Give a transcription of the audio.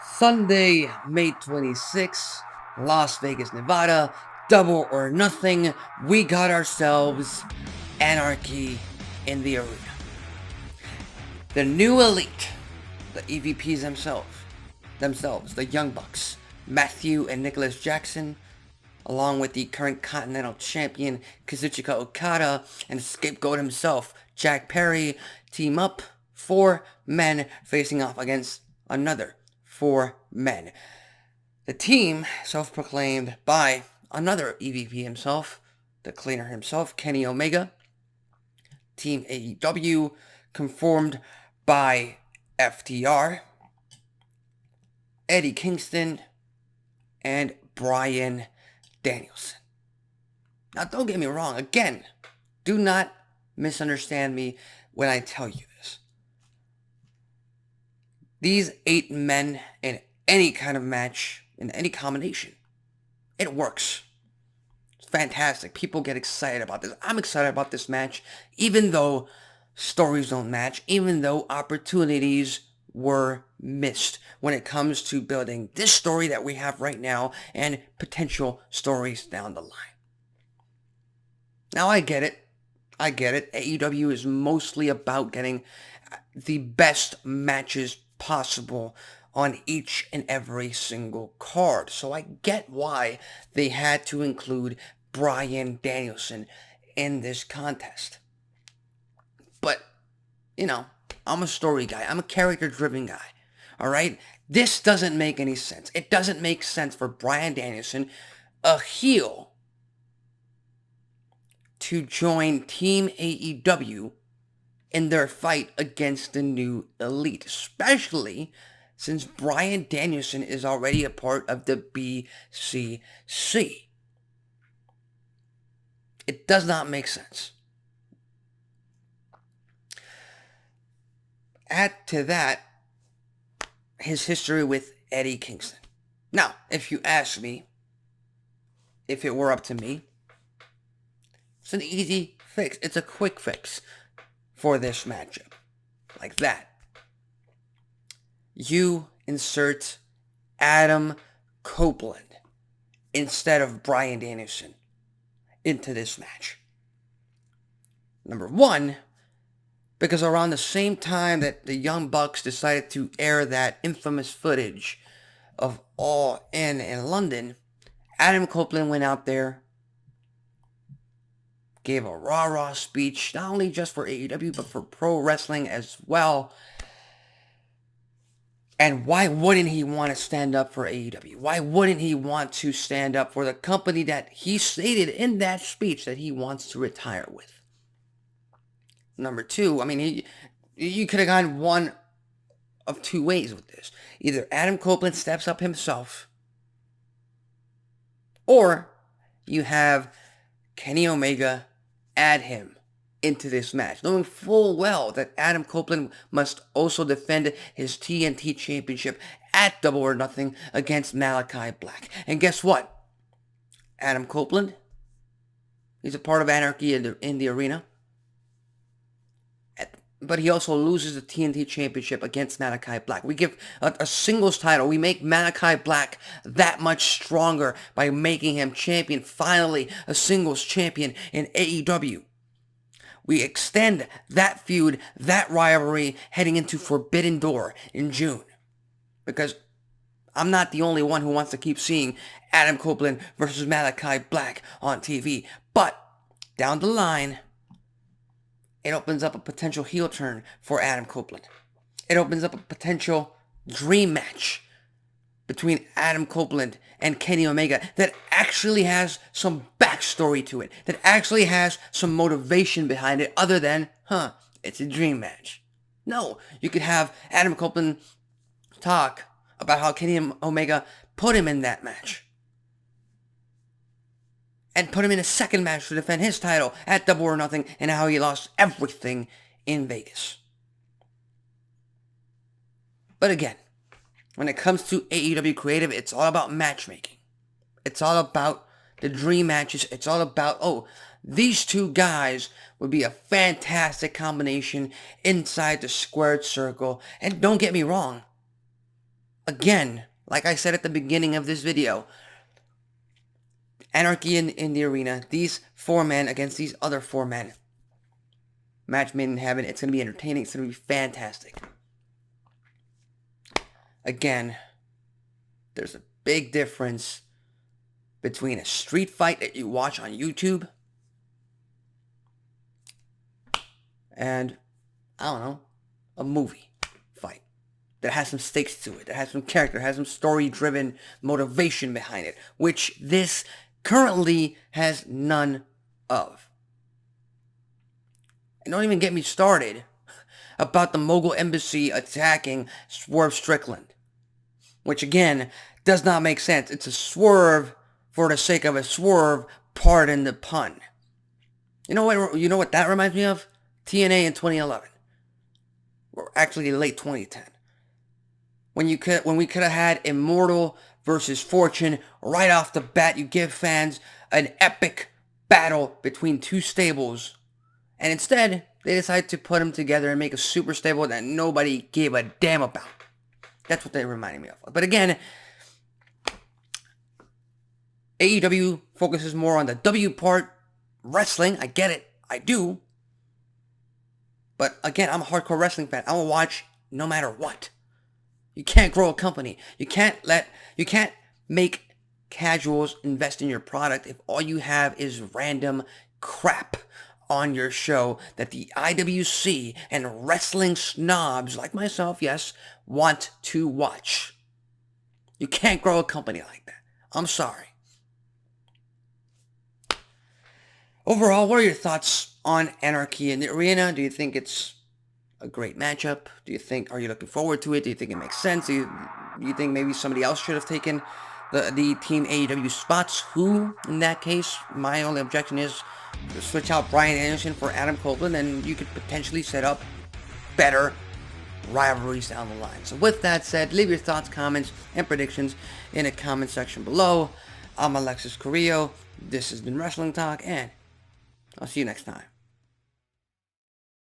Sunday, May 26th, Las Vegas, Nevada, Double or Nothing. We got ourselves Anarchy in the arena. The new elite, the EVPs themselves, the Young Bucks, Matthew and Nicholas Jackson, along with the current Continental Champion Kazuchika Okada and Scapegoat himself, Jack Perry, team up, 4 men facing off against another 4 men. The team, self-proclaimed by another EVP himself, the cleaner himself, Kenny Omega. Team AEW, conformed by FTR, Eddie Kingston, and Bryan Danielson. Now, don't get me wrong. Again, do not misunderstand me when I tell you this. These 8 men in any kind of match, in any combination, it works. It's fantastic. People get excited about this. I'm excited about this match, even though stories don't match, even though opportunities were missed when it comes to building this story that we have right now and potential stories down the line. Now, I get it. AEW is mostly about getting the best matches possible on each and every single card. So I get why they had to include Bryan Danielson in this contest. But, I'm a story guy. I'm a character-driven guy. Alright? This doesn't make any sense. It doesn't make sense for Bryan Danielson, a heel, to join Team AEW in their fight against the new elite, especially since Bryan Danielson is already a part of the BCC. It does not make sense. Add to that his history with Eddie Kingston. Now, if you ask me, if it were up to me, it's an easy fix. It's a quick fix for this matchup. Like that. You insert Adam Copeland instead of Bryan Danielson into this match. Number one, because around the same time that the Young Bucks decided to air that infamous footage of All In London, Adam Copeland went out there, gave a rah-rah speech, not only just for AEW, but for pro wrestling as well. And why wouldn't he want to stand up for AEW? Why wouldn't he want to stand up for the company that he stated in that speech that he wants to retire with? Number two, you could have gone one of two ways with this. Either Adam Copeland steps up himself, or you have Kenny Omega add him into this match, knowing full well that Adam Copeland must also defend his TNT championship at Double or Nothing against Malachi Black. And guess what? Adam Copeland, he's a part of Anarchy in the arena. But he also loses the TNT championship against Malachi Black. We give a singles title. We make Malachi Black that much stronger by making him champion, finally a singles champion in AEW. We extend that feud, that rivalry, heading into Forbidden Door in June. Because I'm not the only one who wants to keep seeing Adam Copeland versus Malachi Black on TV. But down the line, it opens up a potential heel turn for Adam Copeland. It opens up a potential dream match between Adam Copeland and Kenny Omega that actually has some backstory to it, that actually has some motivation behind it other than, it's a dream match. No, you could have Adam Copeland talk about how Kenny Omega put him in that match. And put him in a second match to defend his title at Double or Nothing, and how he lost everything in Vegas. But again, when it comes to AEW Creative, it's all about matchmaking. It's all about the dream matches. It's all about, these two guys would be a fantastic combination inside the squared circle. And don't get me wrong, again, like I said at the beginning of this video, Anarchy in the arena, these 4 men against these other 4 men. Match made in heaven. It's going to be entertaining. It's going to be fantastic. Again, there's a big difference between a street fight that you watch on YouTube and, I don't know, a movie fight that has some stakes to it, that has some character, has some story-driven motivation behind it, which this currently has none of. And don't even get me started about the Mogul Embassy attacking Swerve Strickland, which again does not make sense. It's a swerve for the sake of a swerve, pardon the pun. You know what that reminds me of? TNA in 2011. Or actually late 2010. When we could have had Immortal versus Fortune right off the bat. You give fans an epic battle between 2 stables. And instead, they decided to put them together and make a super stable that nobody gave a damn about. That's what they reminded me of. But again, AEW focuses more on the W part. Wrestling, I get it. I do. But again, I'm a hardcore wrestling fan. I will watch no matter what. You can't grow a company. You can't make casuals invest in your product if all you have is random crap on your show that the IWC and wrestling snobs like myself, yes, want to watch. You can't grow a company like that. I'm sorry. Overall, what are your thoughts on Anarchy in the arena? Do you think it's a great matchup? Are you looking forward to it? Do you think it makes sense? Do you think maybe somebody else should have taken the Team AEW spots? Who, in that case, my only objection is to switch out Bryan Danielson for Adam Copeland, and you could potentially set up better rivalries down the line. So with that said, leave your thoughts, comments, and predictions in the comment section below. I'm Alexis Carrillo. This has been Wrestling Talk, and I'll see you next time.